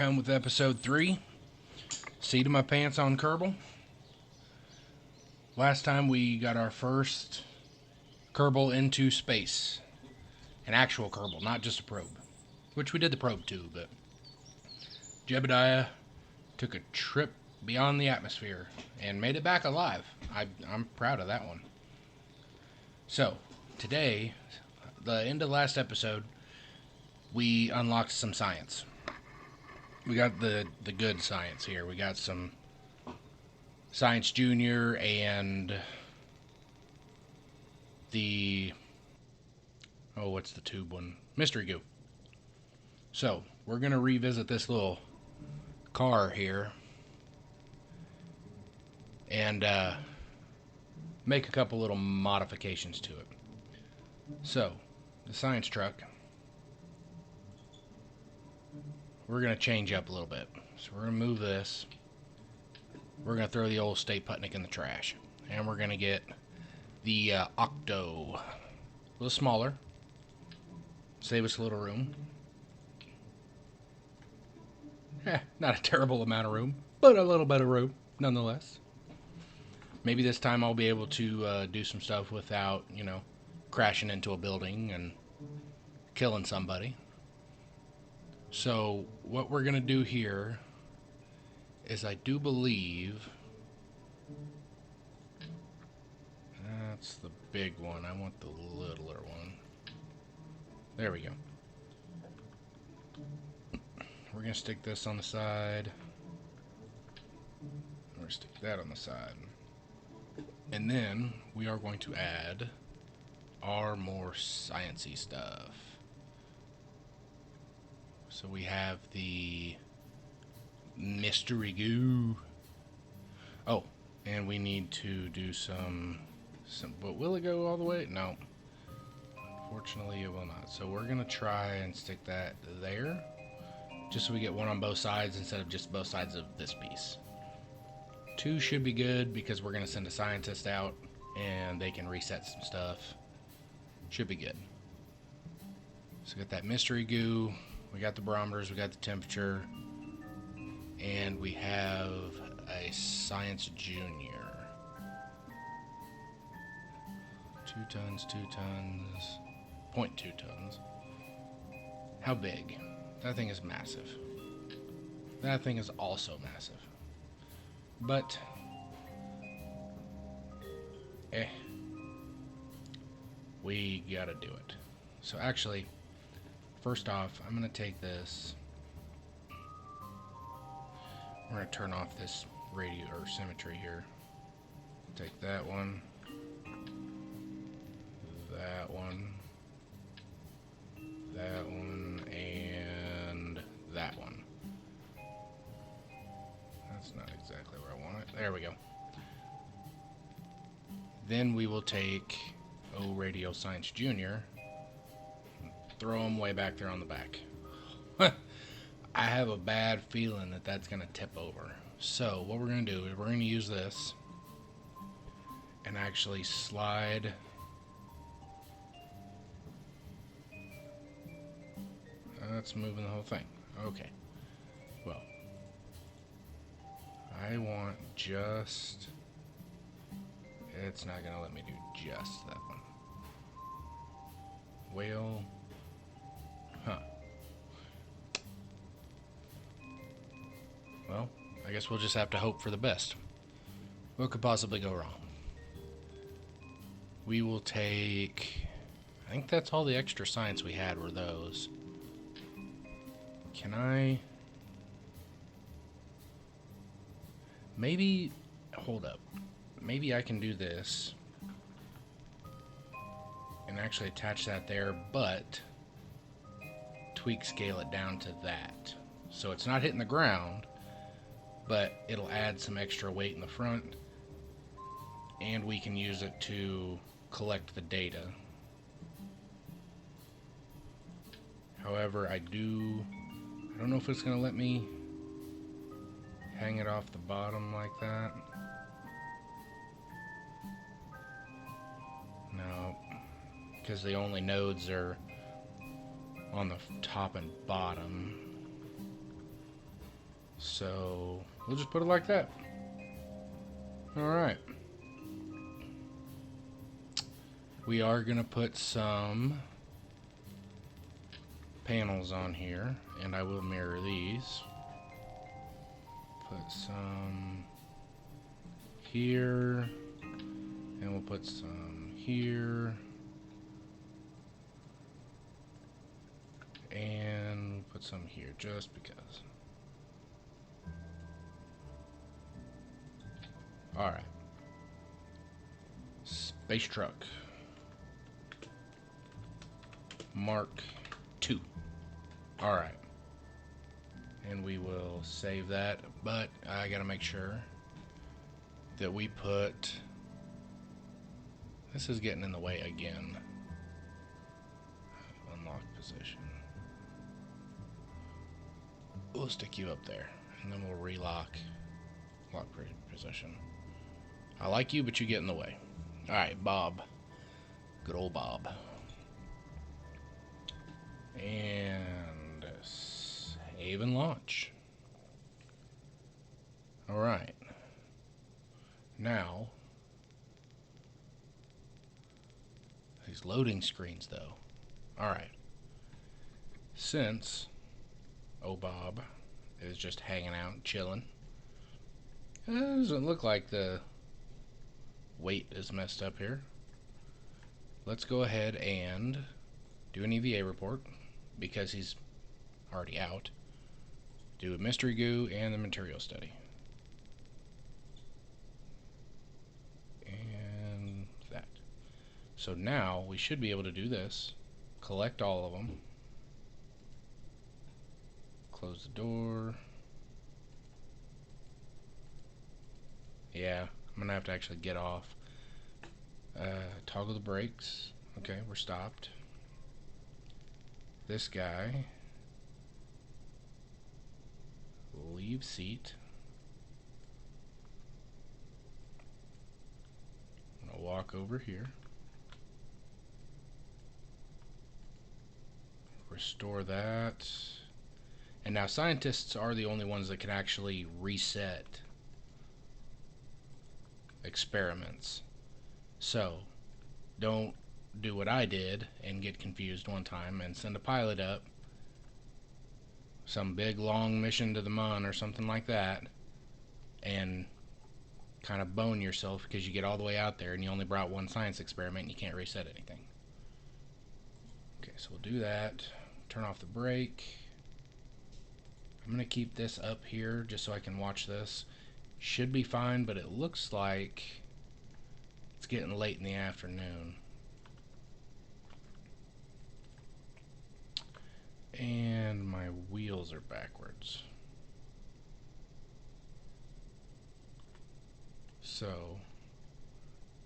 come with episode 3, Seat of My Pants on Kerbal. Last time we got our first Kerbal into space. An actual Kerbal, not just a probe. Which we did the probe too, but Jebediah took a trip beyond the atmosphere and made it back alive. I'm proud of that one. So, today, the end of the last episode, we unlocked some science. We got the good science here. We got some Science Junior and the... oh, what's the tube one? Mystery Goo. So, we're going to revisit this little car here and make a couple little modifications to it. So, the science truck, we're going to change up a little bit. So we're going to move this. We're going to throw the old Stay Putnik in the trash. And we're going to get the Octo. A little smaller. Save us a little room. Not a terrible amount of room, but a little bit of room, nonetheless. Maybe this time I'll be able to do some stuff without, crashing into a building and killing somebody. So, what we're going to do here is I do believe... that's the big one. I want the littler one. There we go. We're going to stick this on the side. We're going to stick that on the side. And then we are going to add our more sciencey stuff. So we have the Mystery Goo. Oh, and we need to do some, but will it go all the way? No. Unfortunately, it will not. So we're going to try and stick that there, just so we get one on both sides instead of just both sides of this piece. 2 should be good because we're going to send a scientist out and they can reset some stuff. Should be good. So we got that Mystery Goo. We got the barometers, we got the temperature, and we have a Science Junior. 2 tons, 2 tons, 0.2 tons. How big? That thing is massive. That thing is also massive. But, we gotta do it. So actually, first off, I'm going to take this. We're going to turn off this radio or symmetry here. Take that one. That one. That one. And that one. That's not exactly where I want it. There we go. Then we will take Radio Science Junior. Throw them way back there on the back. I have a bad feeling that that's going to tip over. So what we're going to do is we're going to use this and actually slide that's moving the whole thing. Okay. Well, I want just... it's not going to let me do just that one. Well... huh. Well, I guess we'll just have to hope for the best. What could possibly go wrong? We will take... I think that's all the extra science we had were those. Can I... maybe... hold up. Maybe I can do this and actually attach that there, but tweak scale it down to that. So it's not hitting the ground, but it'll add some extra weight in the front, and we can use it to collect the data. However, I don't know if it's going to let me hang it off the bottom like that. No, because the only nodes are on the top and bottom. So we'll just put it like that. Alright. We are going to put some panels on here, and I will mirror these. Put some here, and we'll put some here, and we'll put some here just because. Alright. Space truck. Mark 2. Alright. And we will save that, but I gotta make sure that we put... This is getting in the way again. Unlock position. We'll stick you up there, and then we'll relock. Lock position. I like you, but you get in the way. Alright, Bob. Good old Bob. And save and launch. Alright. Now, these loading screens, though. Alright. Since Bob is just hanging out and chilling, it doesn't look like the weight is messed up here. Let's go ahead and do an EVA report, because he's already out. Do a mystery goo and the material study. And that. So now we should be able to do this. Collect all of them. Close the door. Yeah, I'm gonna have to actually get off. Toggle the brakes. Okay, we're stopped. This guy. Leave seat. I'm gonna walk over here. Restore that. And now scientists are the only ones that can actually reset experiments. So, don't do what I did and get confused one time and send a pilot up some big long mission to the moon or something like that and kind of bone yourself because you get all the way out there and you only brought one science experiment and you can't reset anything. Okay, so we'll do that. Turn off the brake. I'm going to keep this up here just so I can watch this. Should be fine, but it looks like it's getting late in the afternoon. And my wheels are backwards. So,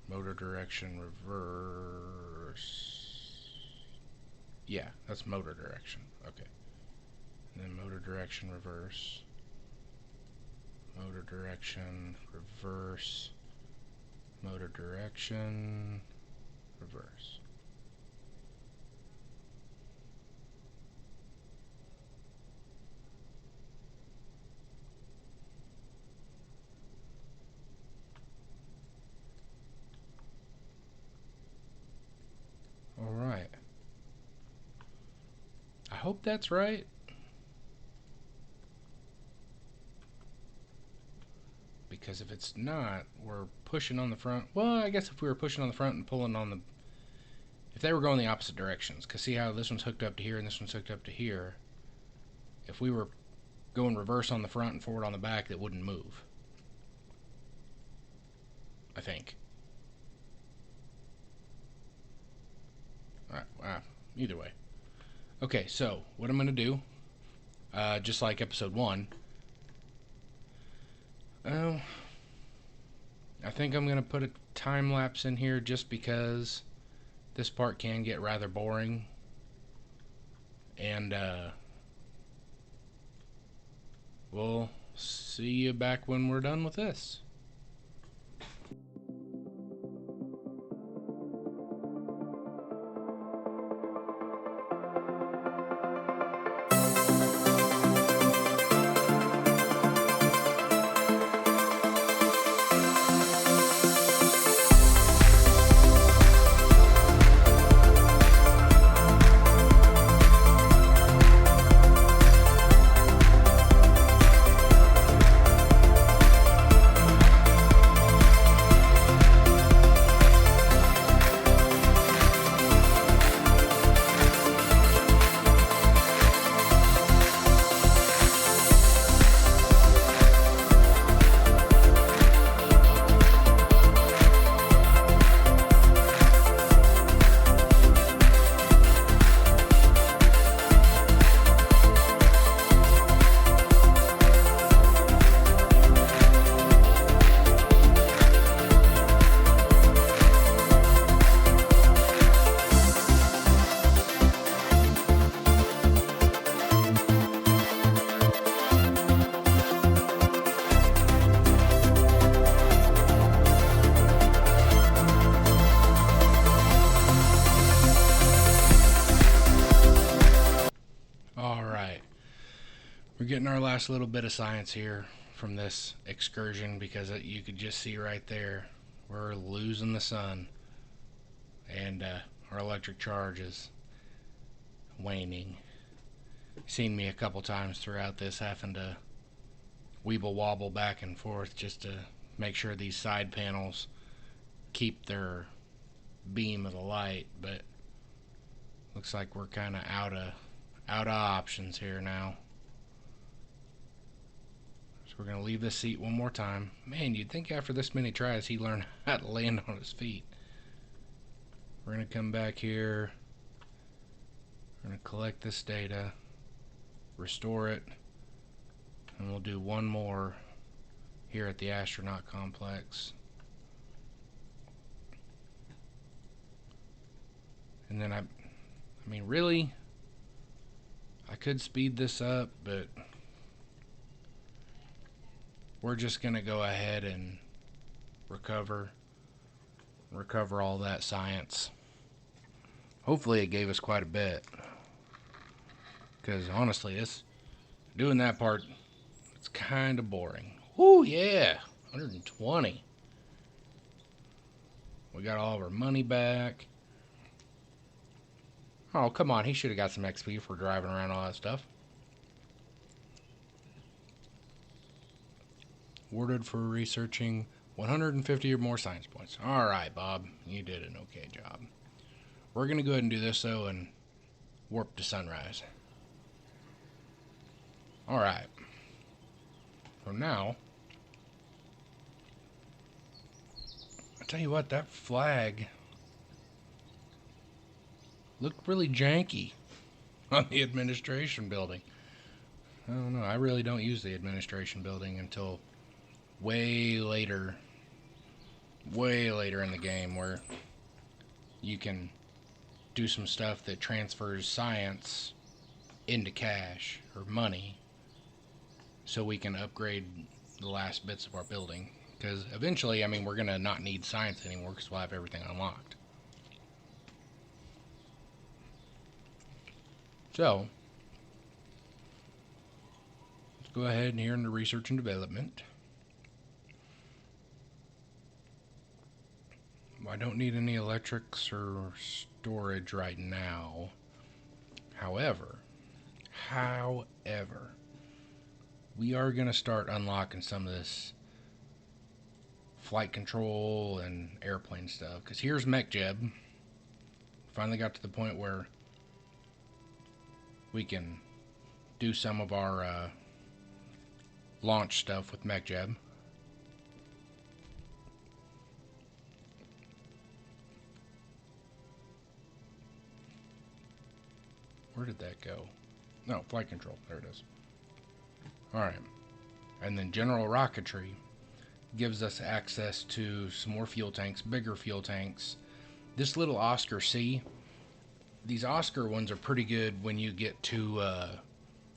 motor direction reverse. Yeah, that's motor direction. Okay. And then motor direction reverse. Motor direction reverse. Motor direction reverse. Alright. I hope that's right. Because if it's not, we're pushing on the front. Well, I guess if we were pushing on the front and pulling on the... If they were going the opposite directions. Because see how this one's hooked up to here and this one's hooked up to here. If we were going reverse on the front and forward on the back, that wouldn't move. I think. Either way. Okay, so what I'm going to do, just like episode 1, I think I'm going to put a time lapse in here just because this part can get rather boring. And we'll see you back when we're done with this. getting our last little bit of science here from this excursion, because you could just see right there we're losing the sun, and our electric charge is waning. Seen me a couple times throughout this having to weeble wobble back and forth just to make sure these side panels keep their beam of the light, but looks like we're kind of out of options here now. So we're going to leave this seat one more time. Man, you'd think after this many tries he'd learn how to land on his feet. We're going to come back here. We're going to collect this data, restore it, and we'll do one more here at the astronaut complex. And then I mean, really, I could speed this up, but we're just going to go ahead and recover all that science. Hopefully it gave us quite a bit, because honestly, doing that part, it's kind of boring. Whoo, yeah, 120. We got all of our money back. Oh, come on, he should have got some XP for driving around all that stuff. Awarded for researching 150 or more science points. Alright, Bob, you did an okay job. We're going to go ahead and do this, though, and warp to sunrise. Alright. So now, I tell you what, that flag looked really janky on the administration building. I don't know. I really don't use the administration building until way later in the game, where you can do some stuff that transfers science into cash or money, so we can upgrade the last bits of our building. Because eventually, I mean, we're going to not need science anymore because we'll have everything unlocked. So, let's go ahead and here into research and development. I don't need any electrics or storage right now. However, we are going to start unlocking some of this flight control and airplane stuff. Because here's MechJeb. Finally got to the point where we can do some of our launch stuff with MechJeb. Where did that go? No, flight control. There it is. Alright. And then general rocketry gives us access to some more fuel tanks, bigger fuel tanks. This little Oscar C, these Oscar ones are pretty good when you get to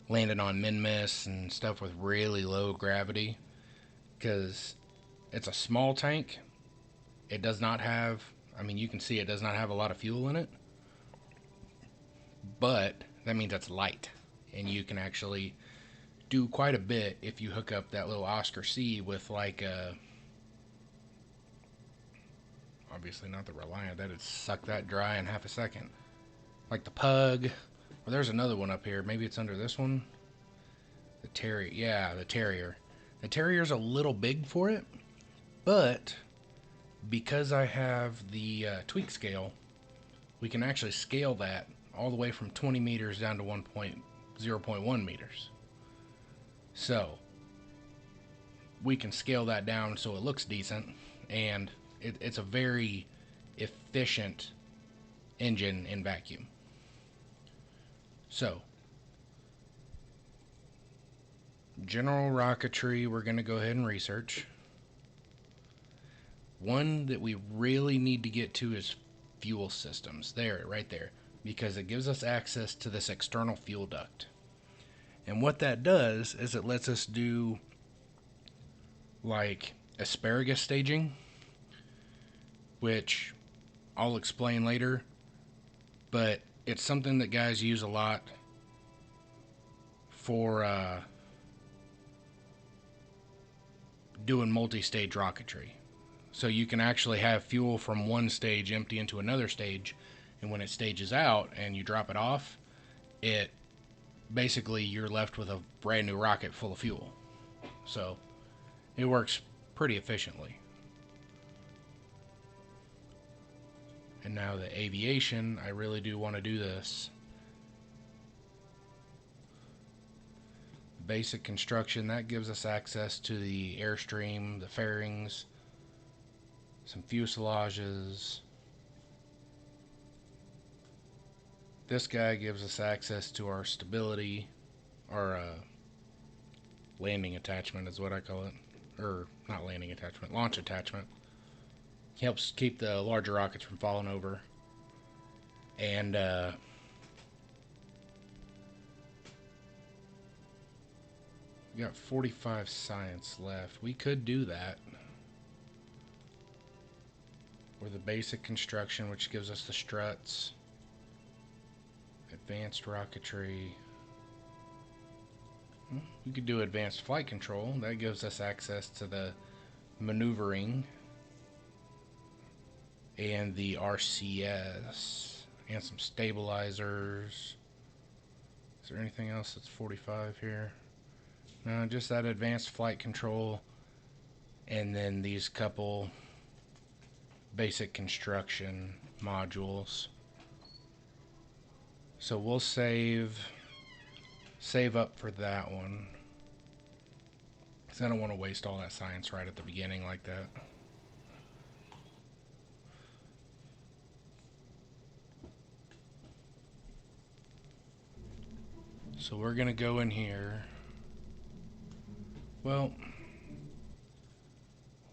landing on min-miss and stuff with really low gravity, because it's a small tank. It does not have, I mean, you can see it does not have a lot of fuel in it, but that means it's light, and you can actually do quite a bit if you hook up that little Oscar C with like a, obviously not the Reliant, that'd suck that dry in half a second, like the Pug. Well, there's another one up here, maybe it's under this one, the Terrier. Yeah, the Terrier. The Terrier's a little big for it, but because I have the tweak scale, we can actually scale that all the way from 20 meters down to 0.1 meters. So we can scale that down so it looks decent, and it's a very efficient engine in vacuum. So general rocketry, we're going to go ahead and research. One that we really need to get to is fuel systems. There, right there. Because it gives us access to this external fuel duct. And what that does is it lets us do like asparagus staging, which I'll explain later, but it's something that guys use a lot for doing multi-stage rocketry. So you can actually have fuel from one stage empty into another stage, and when it stages out and you drop it off, it basically you're left with a brand new rocket full of fuel. So it works pretty efficiently. And now the aviation, I really do want to do this. Basic construction, that gives us access to the airstream, the fairings, some fuselages. This guy gives us access to our stability, our landing attachment is what I call it. Or, not landing attachment, launch attachment. Helps keep the larger rockets from falling over. And, we got 45 science left. We could do that. Or the basic construction, which gives us the struts. Advanced rocketry. We could do advanced flight control. That gives us access to the maneuvering and the RCS and some stabilizers. Is there anything else that's 45 here? No, just that advanced flight control and then these couple basic construction modules. So we'll save up for that one, because I don't want to waste all that science right at the beginning like that. So we're going to go in here. Well,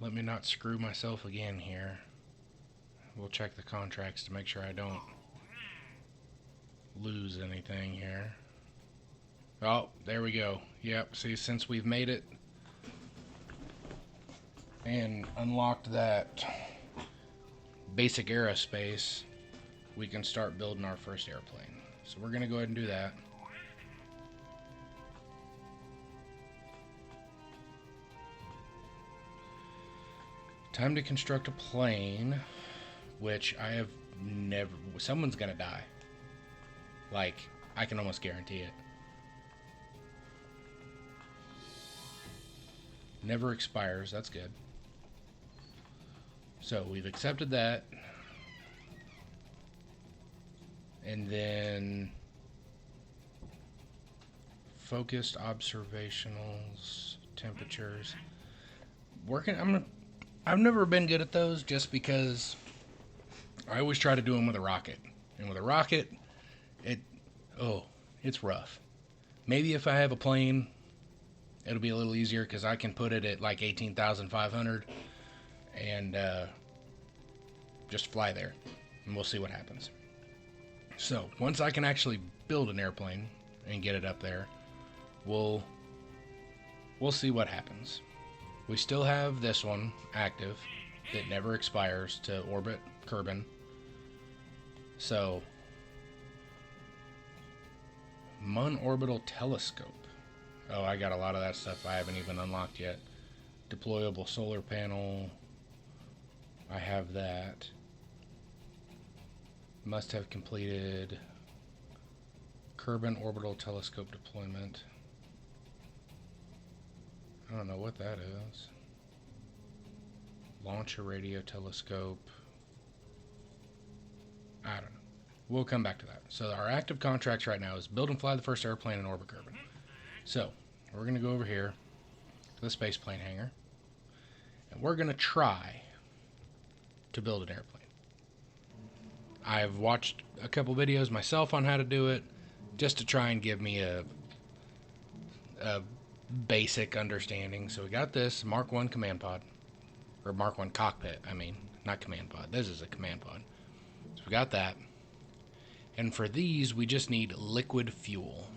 let me not screw myself again here. We'll check the contracts to make sure I don't lose anything here. Oh, there we go. Yep, see, since we've made it and unlocked that basic aerospace, we can start building our first airplane. So we're going to go ahead and do that. Time to construct a plane, which I have never... Someone's going to die. Like, I can almost guarantee it. Never expires. That's good. So we've accepted that. And then focused observationals, temperatures. I've never been good at those just because I always try to do them with a rocket. And with a rocket, it's rough. Maybe if I have a plane, it'll be a little easier because I can put it at like 18,500 and just fly there, and we'll see what happens. So once I can actually build an airplane and get it up there, we'll see what happens. We still have this one active that never expires to orbit Kerbal. So Mun orbital telescope. Oh, I got a lot of that stuff I haven't even unlocked yet. Deployable solar panel. I have that. Must have completed Kerbal orbital telescope deployment. I don't know what that is. Launch a radio telescope. I don't know. We'll come back to that. So our active contracts right now is build and fly the first airplane in orbit Kerbal. So we're going to go over here to the space plane hangar, and we're going to try to build an airplane. I've watched a couple videos myself on how to do it, just to try and give me a basic understanding. So we got this Mark 1 command pod, or Mark 1 cockpit, I mean, not command pod. This is a command pod. So we got that. And for these, we just need liquid fuel.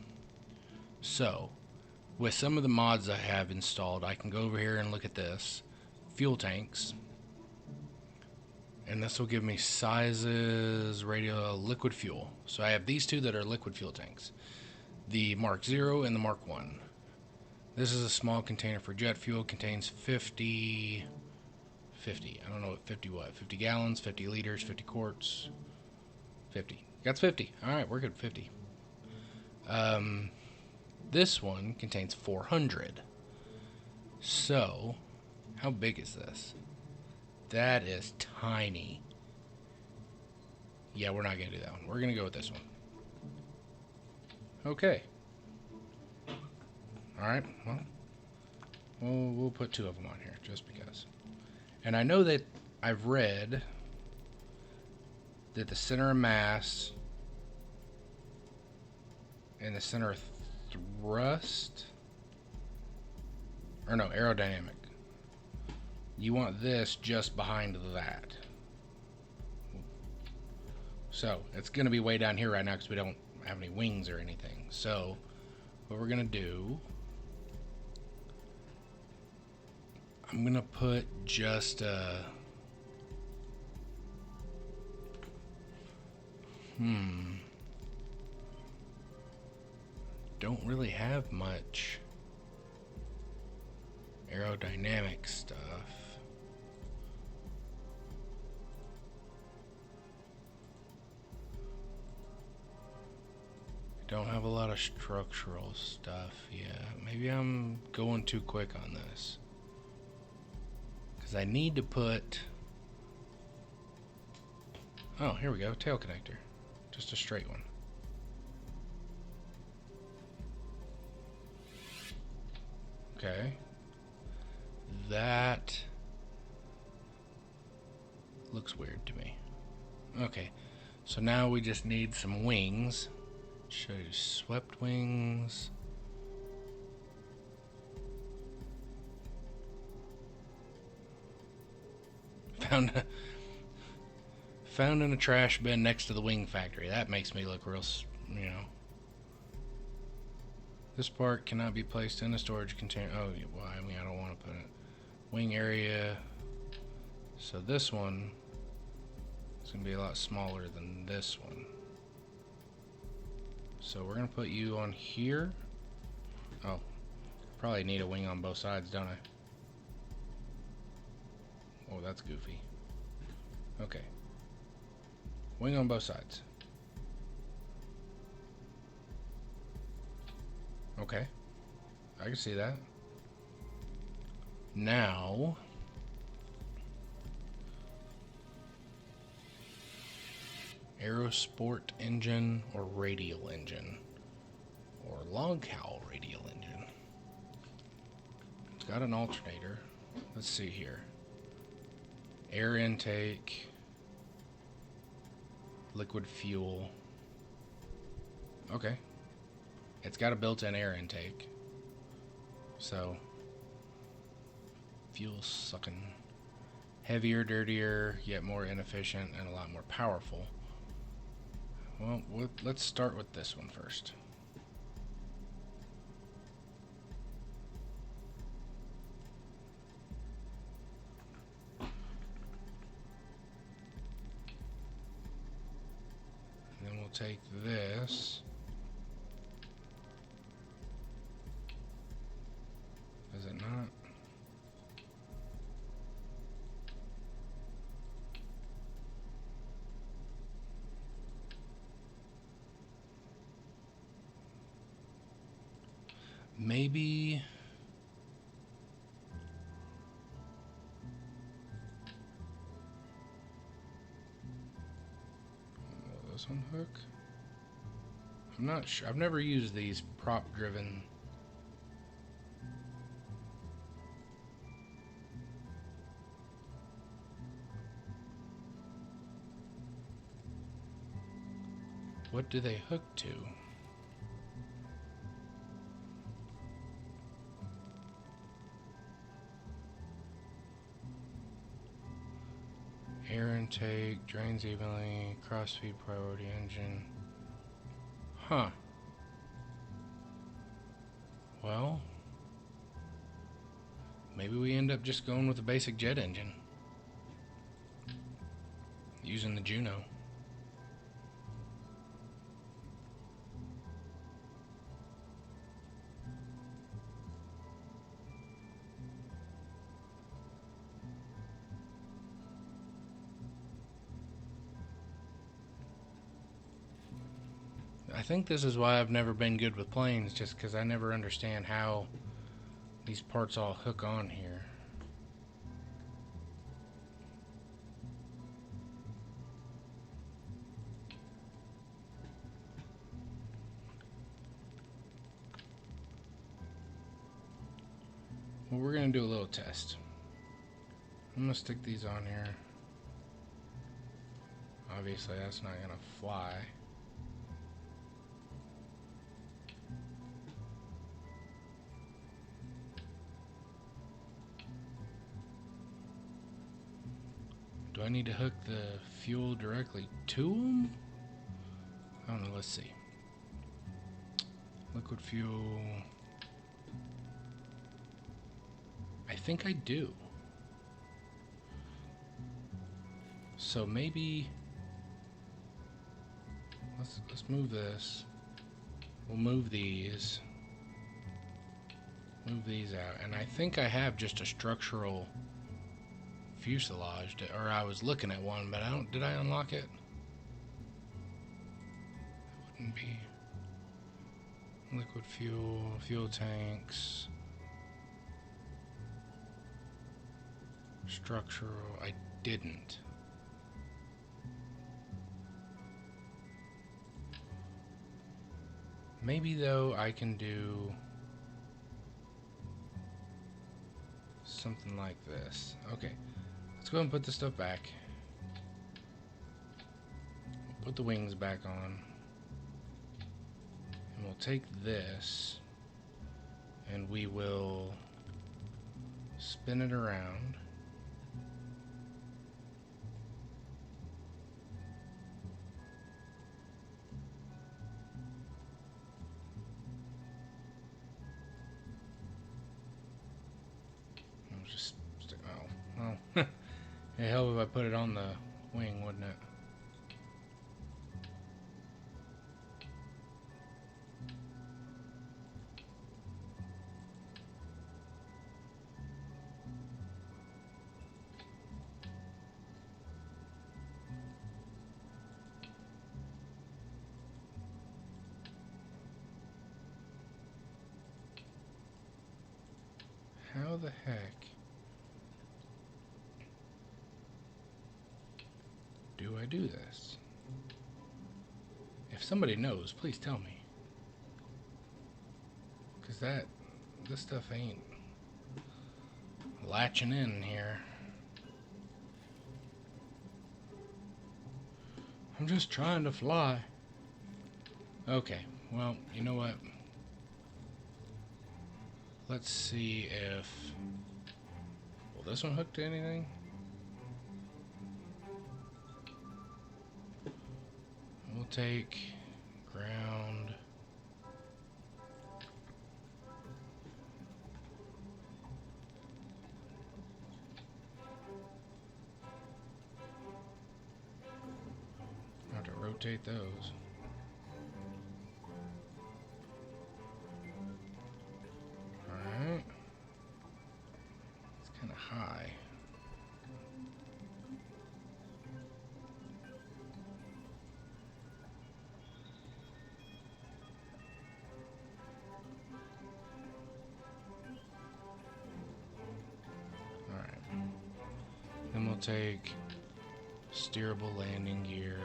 So, with some of the mods I have installed, I can go over here and look at this. Fuel tanks. And this will give me sizes, radio, liquid fuel. So I have these two that are liquid fuel tanks. The Mark 0 and the Mark 1. This is a small container for jet fuel. Contains 50. I don't know what 50 what. 50 gallons, 50 liters, 50 quarts. 50. That's 50. Alright, we're good. 50. This one contains 400. So, how big is this? That is tiny. Yeah, we're not going to do that one. We're going to go with this one. Okay. Alright, well, we'll put 2 of them on here, just because. And I know that I've read that the center of mass and the center of thrust, or no, aerodynamic, you want this just behind that. So, it's going to be way down here right now because we don't have any wings or anything. So, what we're going to do, I'm going to put just don't really have much aerodynamic stuff. Don't have a lot of structural stuff. Yeah, maybe I'm going too quick on this. Because I need to put... Oh, here we go. Tail connector. Just a straight one. Okay. That looks weird to me. Okay. So now we just need some wings. Show you swept wings. Found in a trash bin next to the wing factory. That makes me look real, you know. This part cannot be placed in a storage container. Oh, well, I mean, I don't want to put it. Wing area. So this one is going to be a lot smaller than this one. So we're going to put you on here. Oh, probably need a wing on both sides, don't I? Oh, that's goofy. Okay. Wing on both sides. Okay. I can see that. Now... Aerosport engine or radial engine. Or log cowl radial engine. It's got an alternator. Let's see here. Air intake. Liquid fuel. Okay. It's got a built-in air intake. So, fuel sucking. Heavier, dirtier, yet more inefficient, and a lot more powerful. Well, let's start with this one first. And then we'll take this. Is it not? Maybe... Will this one hook? I'm not sure. I've never used these prop-driven... What do they hook to? Air intake, drains evenly, cross-feed priority engine. Huh. Well, maybe we end up just going with the basic jet engine. Using the Juno. I think this is why I've never been good with planes, just because I never understand how these parts all hook on here. Well, we're going to do a little test. I'm going to stick these on here. Obviously, that's not going to fly. Do I need to hook the fuel directly to them? I don't know. Let's see. Liquid fuel. I think I do. So maybe let's move this. We'll move these. Move these out. And I think I have just a structural fuselage, or I was looking at one, but did I unlock it? It wouldn't be. Liquid fuel, fuel tanks. Structural, I didn't. Maybe though I can do something like this. Okay, let's go ahead and put this stuff back. We'll put the wings back on. And we'll take this and we will spin it around. It'd help if I put it on the wing, wouldn't it? How the heck do I do this? If somebody knows, please tell me. Because this stuff ain't latching in here. I'm just trying to fly. Okay, well, you know what? Let's see if... Will this one hook to anything? We'll take ground. I have to rotate those. Alright. It's kind of high. Then we'll take steerable landing gear.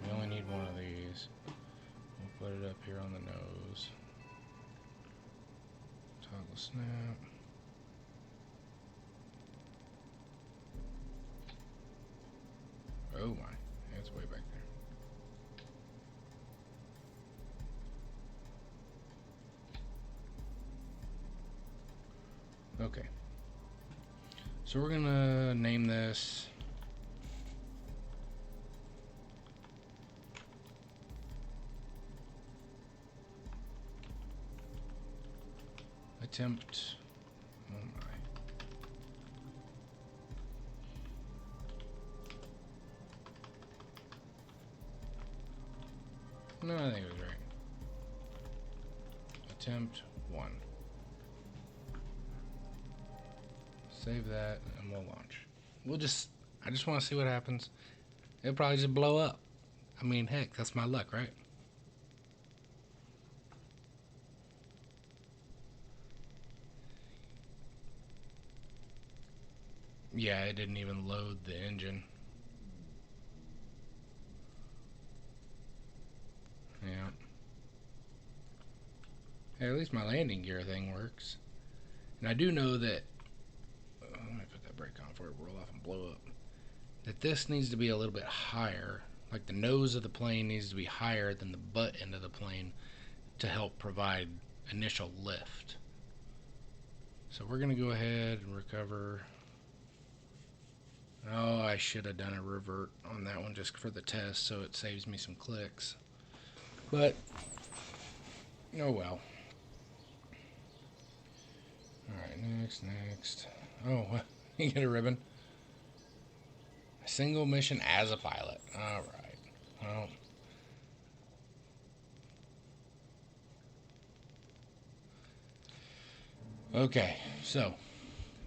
We only need one of these. We'll put it up here on the nose. Toggle snap. Oh my, it's way back there. Okay. So we're gonna name this attempt. Oh my. No, I think it was right. Attempt 1. Save that and we'll launch. I just want to see what happens. It'll probably just blow up. I mean, heck, that's my luck, right? Yeah, it didn't even load the engine. Yeah. Hey, at least my landing gear thing works. And I do know that. Let me put that brake on before it roll off and blow up. That this needs to be a little bit higher. Like the nose of the plane needs to be higher than the butt end of the plane to help provide initial lift. So we're going to go ahead and recover. Oh, I should have done a revert on that one just for the test so it saves me some clicks. But, oh well. Alright, next. Oh, you get a ribbon. A single mission as a pilot. Alright. Well. Okay, so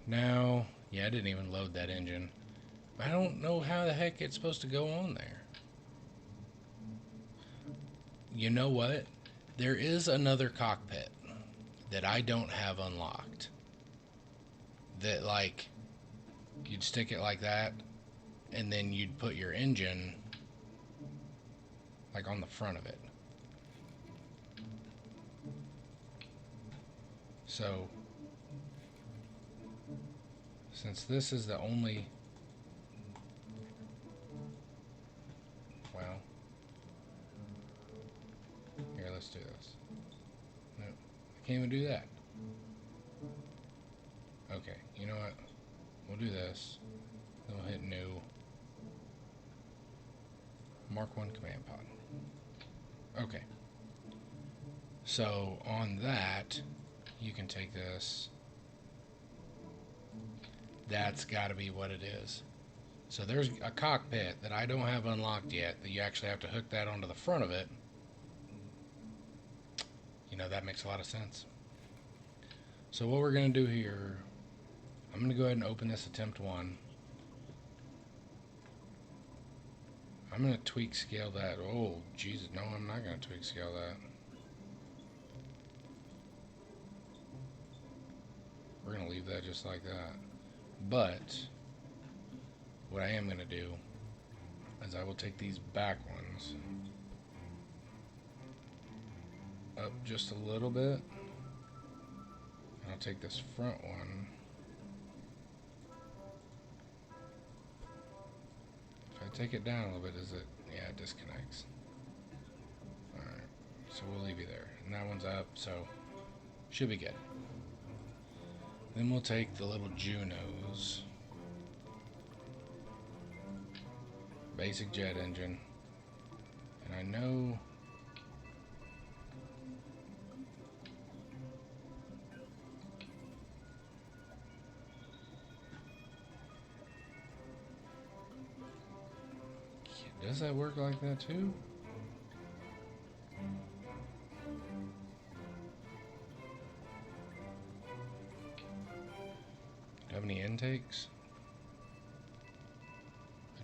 now, yeah, I didn't even load that engine. I don't know how the heck it's supposed to go on there. You know what? There is another cockpit that I don't have unlocked. That, like, you'd stick it like that, and then you'd put your engine, like, on the front of it. So, since this is the only... Well, here, let's do this. No, I can't even do that. Okay, you know what? We'll do this. Then we'll hit new. Mark 1 command pod. Okay. So on that, you can take this. That's got to be what it is. So there's a cockpit that I don't have unlocked yet that you actually have to hook that onto the front of it. You know, that makes a lot of sense. So what we're going to do here, I'm going to go ahead and open this attempt 1. I'm going to tweak scale that. Oh, Jesus, no, I'm not going to tweak scale that. We're going to leave that just like that. But what I am going to do is I will take these back ones up just a little bit. And I'll take this front one. If I take it down a little bit, is it? Yeah, it disconnects. Alright, so we'll leave you there. And that one's up, so should be good. Then we'll take the little Junos. Basic jet engine. And I know... Does that work like that too? Do you have any intakes?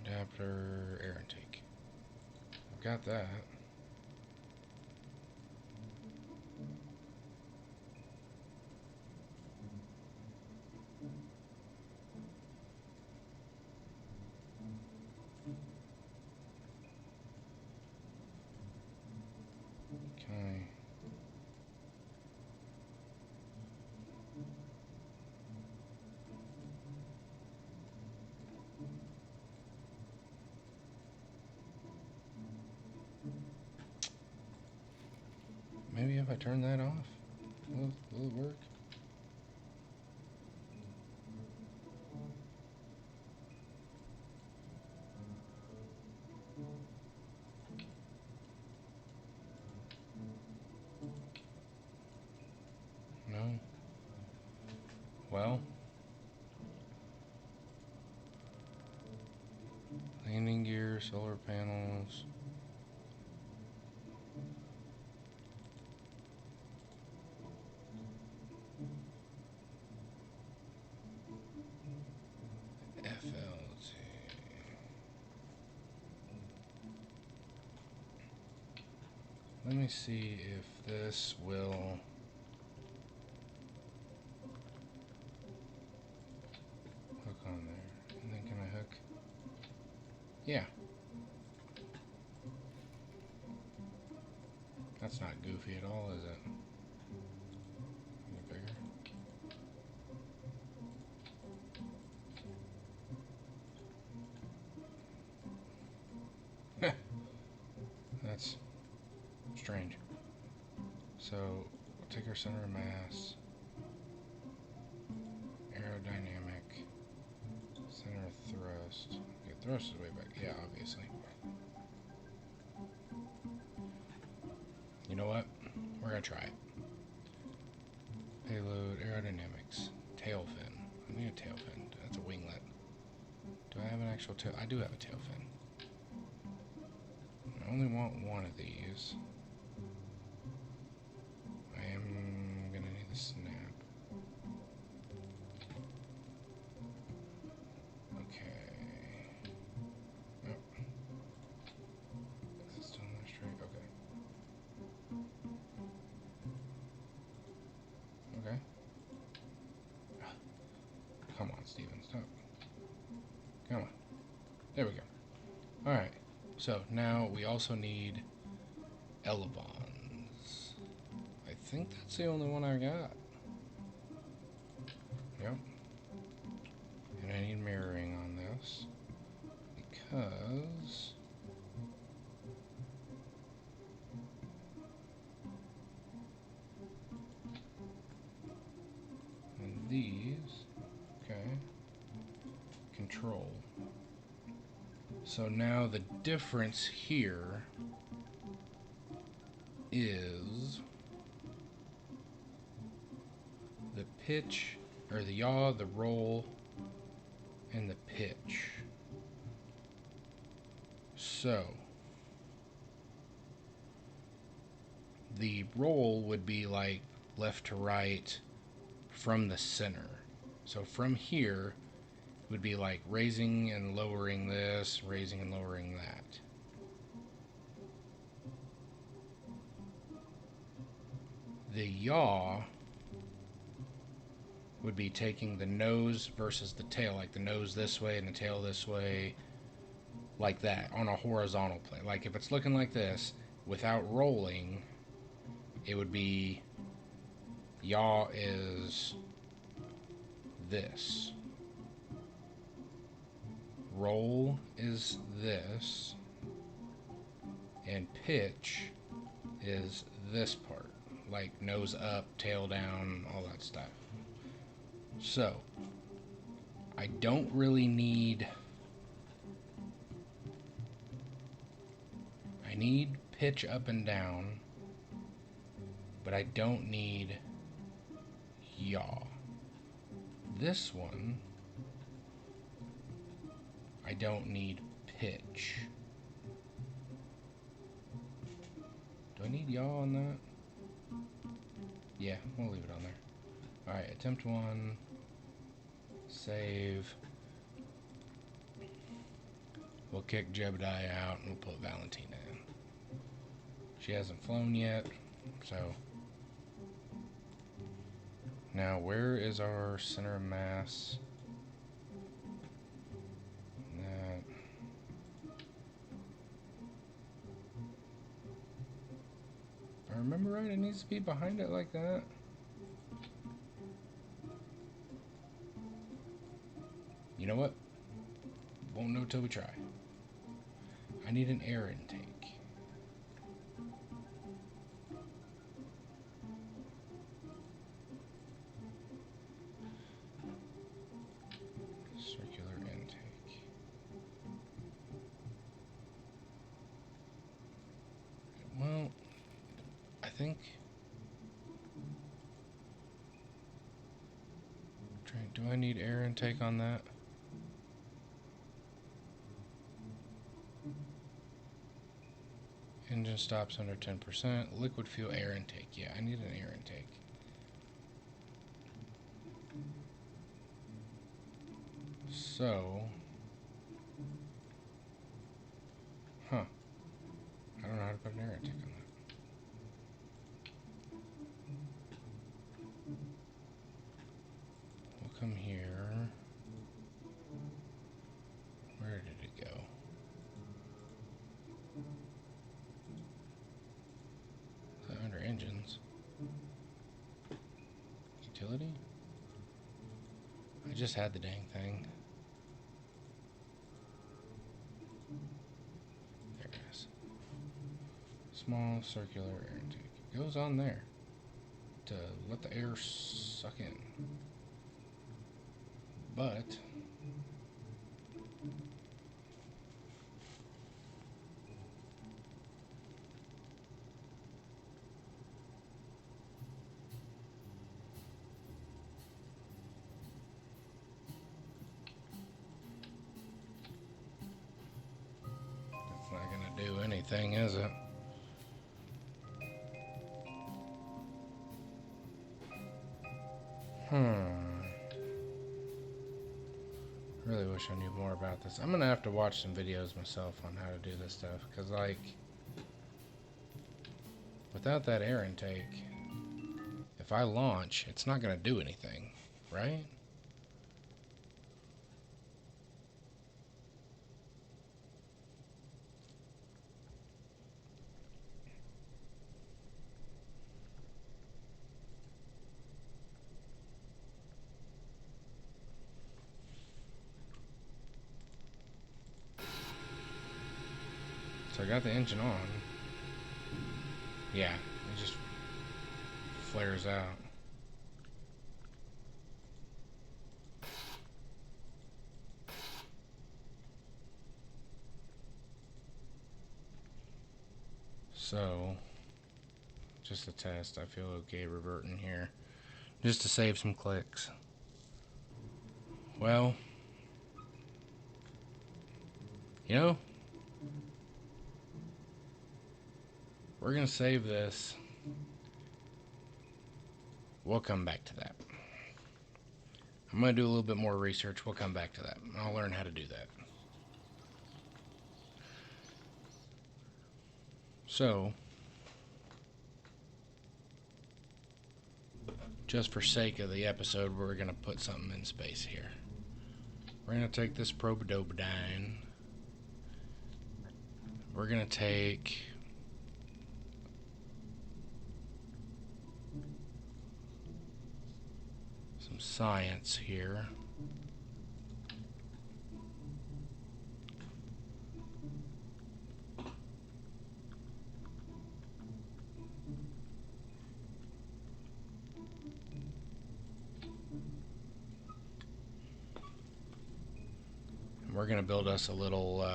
Adapter, air intake. I've got that. Okay. Maybe if I turn that off, will it work? No? Well, landing gear, solar panels. FLT. Let me see if this will... hook on there. Yeah. That's not goofy at all, is it? Is it bigger? That's strange. So, we'll take our center of mass, aerodynamic, center of thrust. Okay, thrust is way back. Yeah, obviously. You know what? We're gonna try it. Payload, aerodynamics, tail fin. I need a tail fin. That's a winglet. Do I have an actual tail? I do have a tail fin. I only want one of these. I am gonna need the snap. Okay. Nope. Is it still not straight? Okay. Okay. Come on, Steven. Stop. Come on. There we go. Alright. So now we also need elevons. I think that's the only one I got. Yep. And I need mirroring on this because and these, okay, control. So now the difference here is the pitch, or the yaw, the roll, and the pitch. So the roll would be like left to right from the center. So from here would be like raising and lowering this, raising and lowering that. The yaw would be taking the nose versus the tail, like the nose this way and the tail this way, like that, on a horizontal plane. Like if it's looking like this, without rolling, it would be yaw is this. Roll is this. And pitch is this part. Like nose up, tail down, all that stuff. So, I don't really need... I need pitch up and down, but I don't need yaw. This one, I don't need pitch. Do I need yaw on that? Yeah, we'll leave it on there. Alright, attempt one. Save. We'll kick Jebediah out and we'll put Valentina in. She hasn't flown yet, so... Now, where is our center of mass? That. If I remember right, it needs to be behind it like that. You know what? Won't know till we try. I need an air intake. Circular intake. Well, I think... Do I need air intake on that? Engine stops under 10%. Liquid fuel air intake. Yeah, I need an air intake. So... Huh. I don't know how to put an air intake on that. We'll come here. Where did it go? utility? I just had the dang thing. There it is. Small circular air intake. It goes on there to let the air suck in. But it's not gonna do anything, is it? Really wish I knew more about this. I'm gonna have to watch some videos myself on how to do this stuff, because like without that air intake, if I launch, it's not gonna do anything, right? So I got the engine on. Yeah, it just flares out. So, just a test. I feel okay reverting here. Just to save some clicks. Well, you know, we're going to save this. We'll come back to that. I'm going to do a little bit more research. We'll come back to that. I'll learn how to do that. So, just for sake of the episode, we're going to put something in space here. We're going to take this probodobodine. We're going to take some science here. We're going to build us a little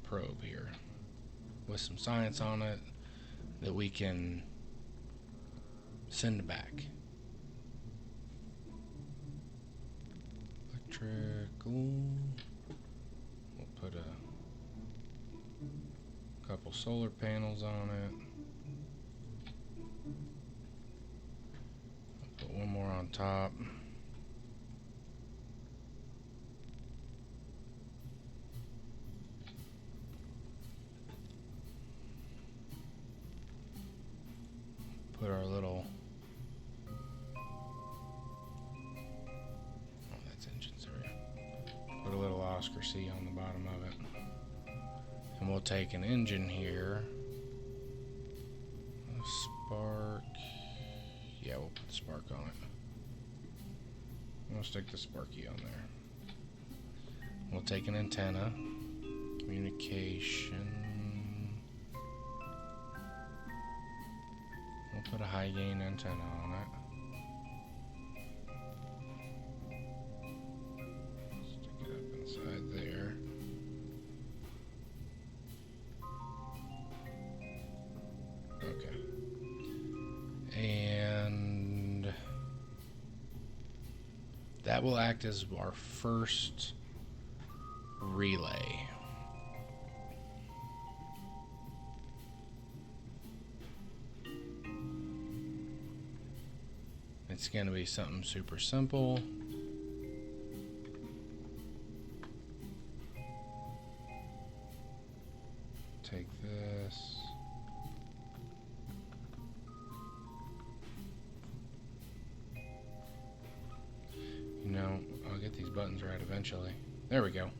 probe here with some science on it that we can send back. Electrical. We'll put a couple solar panels on it. Put one more on top. Put our little, oh, that's engines there. Put a little Oscar C on the bottom of it. And we'll take an engine here. A spark. Yeah, we'll put the spark on it. We'll stick the Sparky on there. We'll take an antenna. Communication. We'll put a high gain antenna on it. Stick it up inside there. Okay. And that will act as our first relay. It's going to be something super simple. Take this. You know, I'll get these buttons right eventually. There we go.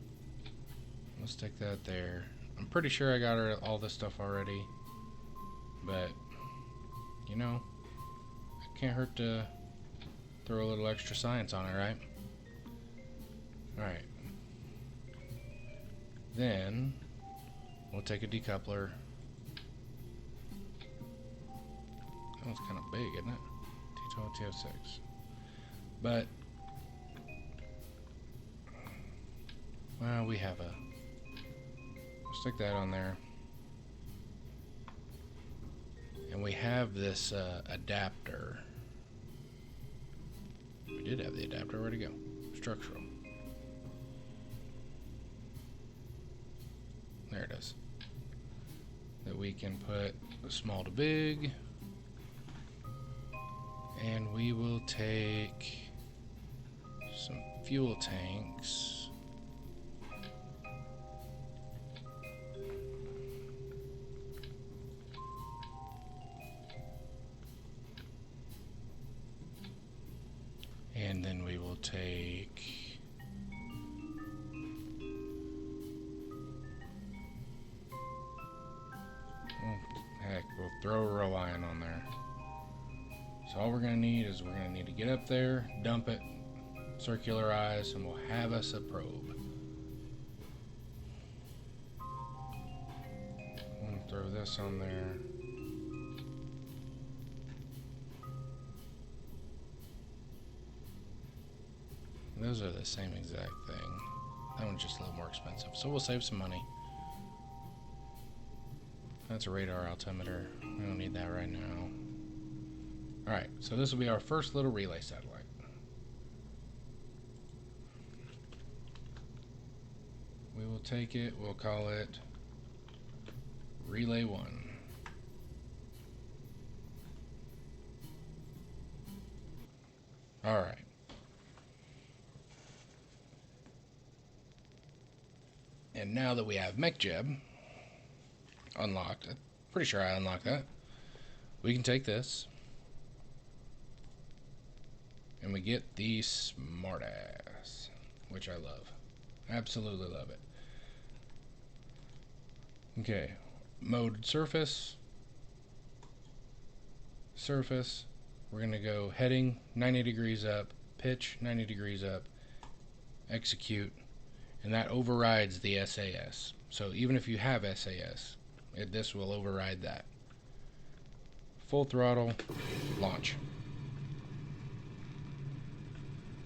Let's stick that there. I'm pretty sure I got all this stuff already. But, you know, it can't hurt to throw a little extra science on it, right? Alright. Then, we'll take a decoupler. That one's kind of big, isn't it? T12, TF6. But, well, we have a... We'll stick that on there. And we have this adapter. We did have the adapter. Where'd it go? Structural. There it is. That we can put small to big. And we will take some fuel tanks. And then we will take heck, we'll throw a row ion on there. So all we're going to need is we're going to need to get up there, dump it, circularize, and we'll have us a probe. We'll throw this on there. Those are the same exact thing. That one's just a little more expensive, so we'll save some money. That's a radar altimeter. We don't need that right now. Alright, so this will be our first little relay satellite. We will take it, we'll call it Relay 1. Alright. And now that we have MechJeb unlocked, I'm pretty sure I unlocked that, we can take this and we get the smartass, which I love. Absolutely love it. Okay, mode surface. Surface. We're going to go heading 90 degrees up, pitch 90 degrees up, execute. And that overrides the SAS. So even if you have SAS, this will override that. Full throttle, launch.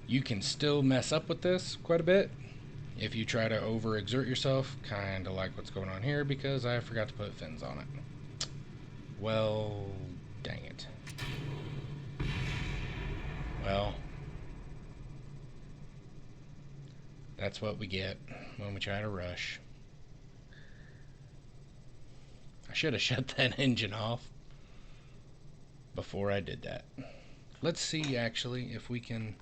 You can still mess up with this quite a bit if you try to overexert yourself, kind of like what's going on here, because I forgot to put fins on it. Well, dang it. Well, that's what we get when we try to rush. I should have shut that engine off before I did that. Let's see, actually, if we can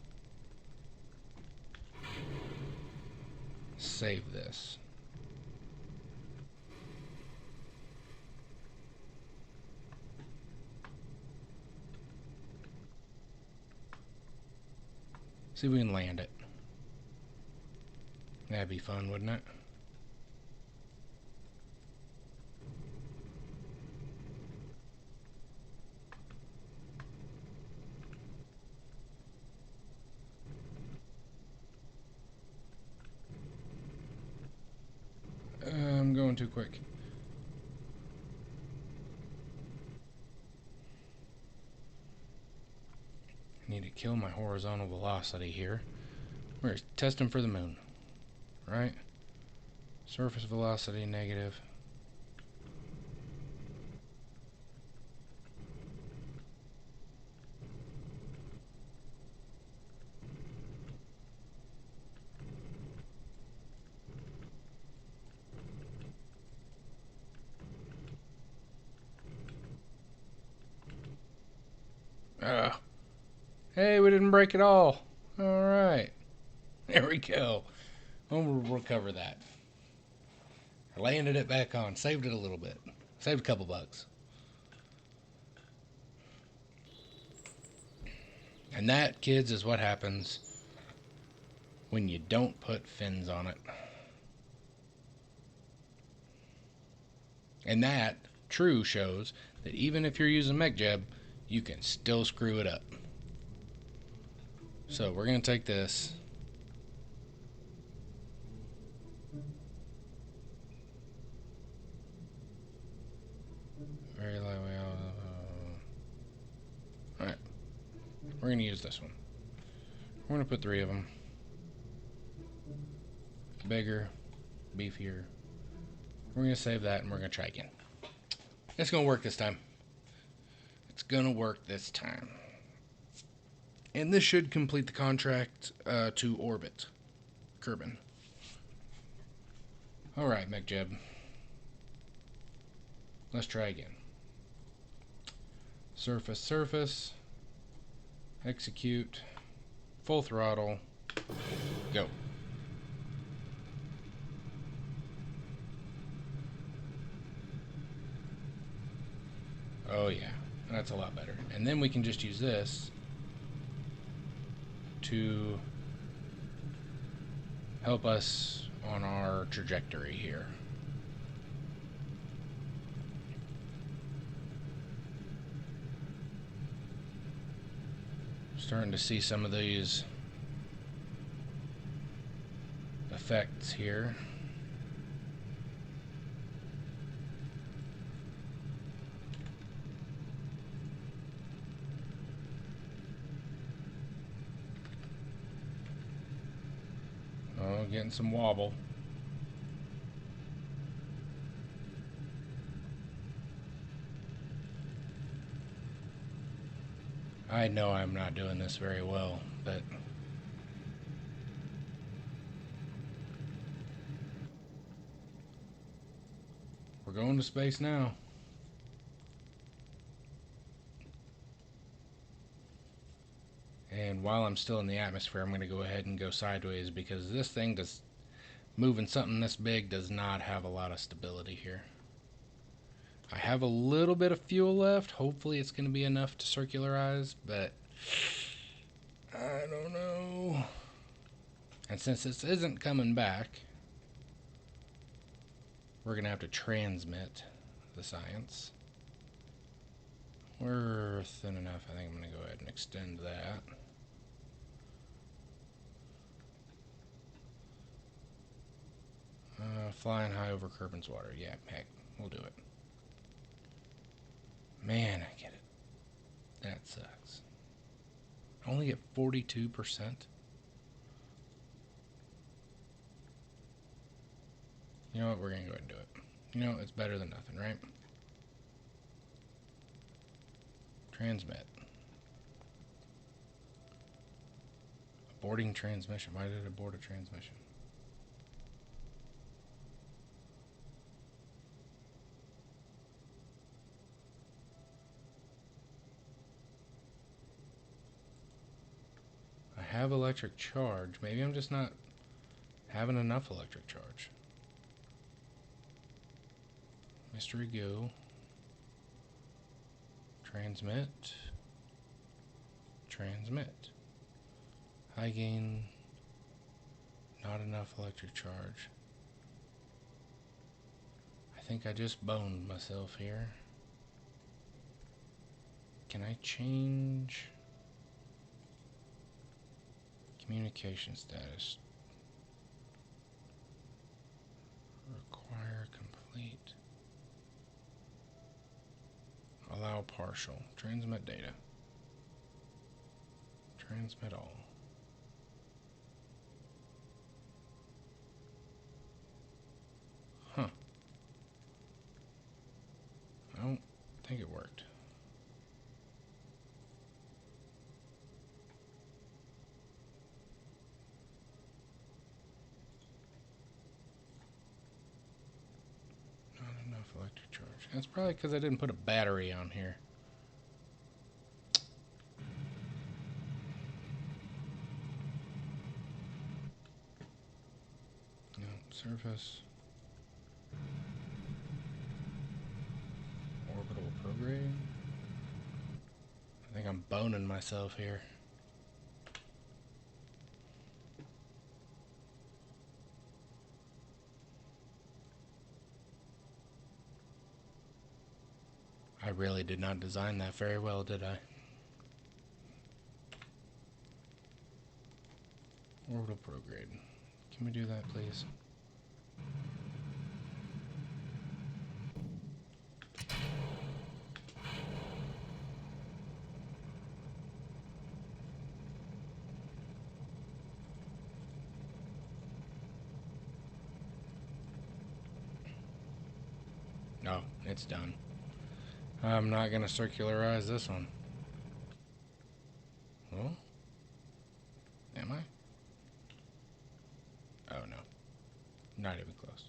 save this. See if we can land it. That'd be fun, wouldn't it? I'm going too quick. Need to kill my horizontal velocity here. We're testing for the moon, right? Surface velocity negative. Hey, we didn't break it all. Alright. There we go. We'll recover that. I landed it back on. Saved it a little bit. Saved a couple bucks. And that, kids, is what happens when you don't put fins on it. And that true shows that even if you're using MechJeb, you can still screw it up. So we're going to take this. Very lightweight. Alright. We're going to use this one. We're going to put 3 of them. Bigger, beefier. We're going to save that and we're going to try again. It's going to work this time. It's going to work this time. And this should complete the contract to orbit Kerbal. Alright, MechJeb. Let's try again. Surface, surface. Execute. Full throttle. Go. Oh yeah, that's a lot better. And then we can just use this to help us on our trajectory here. Starting to see some of these effects here. Oh, getting some wobble. I know I'm not doing this very well, but we're going to space now. And while I'm still in the atmosphere, I'm going to go ahead and go sideways because this thing does, moving something this big does not have a lot of stability here. I have a little bit of fuel left. Hopefully it's going to be enough to circularize, but I don't know. And since this isn't coming back, we're going to have to transmit the science. We're thin enough. I think I'm going to go ahead and extend that. Flying high over Kerbal's water. Yeah, heck, we'll do it. Man, I get it. That sucks. I only get 42%. You know what? We're going to go ahead and do it. You know, it's better than nothing, right? Transmit. Aborting transmission. Why did it abort a transmission? I have electric charge. Maybe I'm just not having enough electric charge. Mystery go. Transmit. Transmit. High gain. Not enough electric charge. I think I just boned myself here. Can I change communication status? Require complete. Allow partial. Transmit data. Transmit all. Huh. I don't think it worked. Not enough electric charge. That's probably because I didn't put a battery on here. No, surface. Orbital prograde. I think I'm boning myself here. really did not design that very well, did I? Orbital prograde. Can we do that, please? No, it's done. I'm not going to circularize this one. Well, am I? Oh, no. Not even close.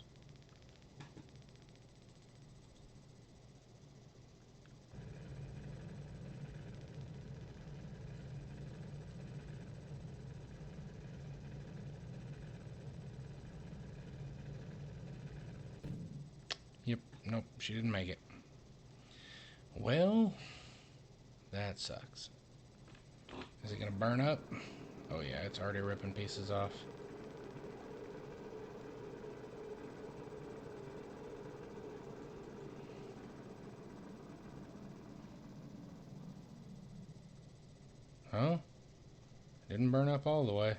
Yep, nope, she didn't make it. Well, that sucks. Is it going to burn up? Oh, yeah, it's already ripping pieces off. Oh, didn't burn up all the way.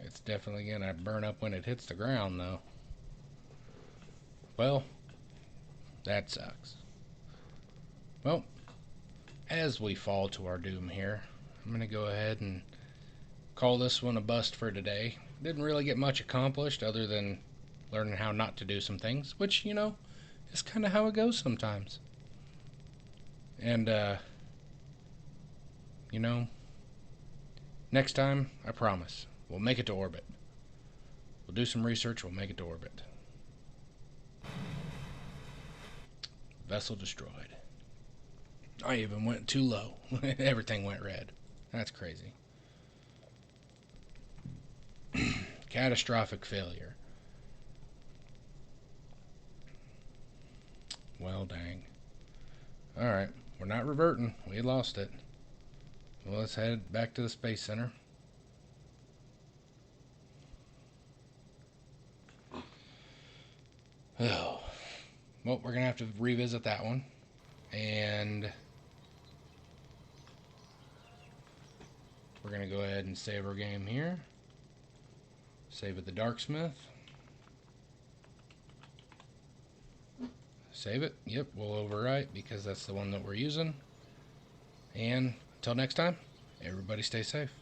It's definitely going to burn up when it hits the ground, though. Well, that sucks. Well, as we fall to our doom here, I'm going to go ahead and call this one a bust for today. Didn't really get much accomplished other than learning how not to do some things, which, you know, is kind of how it goes sometimes. And, you know, next time, I promise, we'll make it to orbit. We'll do some research, we'll make it to orbit. Vessel destroyed. I even went too low. Everything went red. That's crazy. Catastrophic failure. Well, dang. Alright, we're not reverting. We lost it. Well, let's head back to the Space Center. Oh. Well, we're going to have to revisit that one. And we're going to go ahead and save our game here. Save at the Darksmith. Save it. Yep, we'll overwrite because that's the one that we're using. And until next time, everybody stay safe.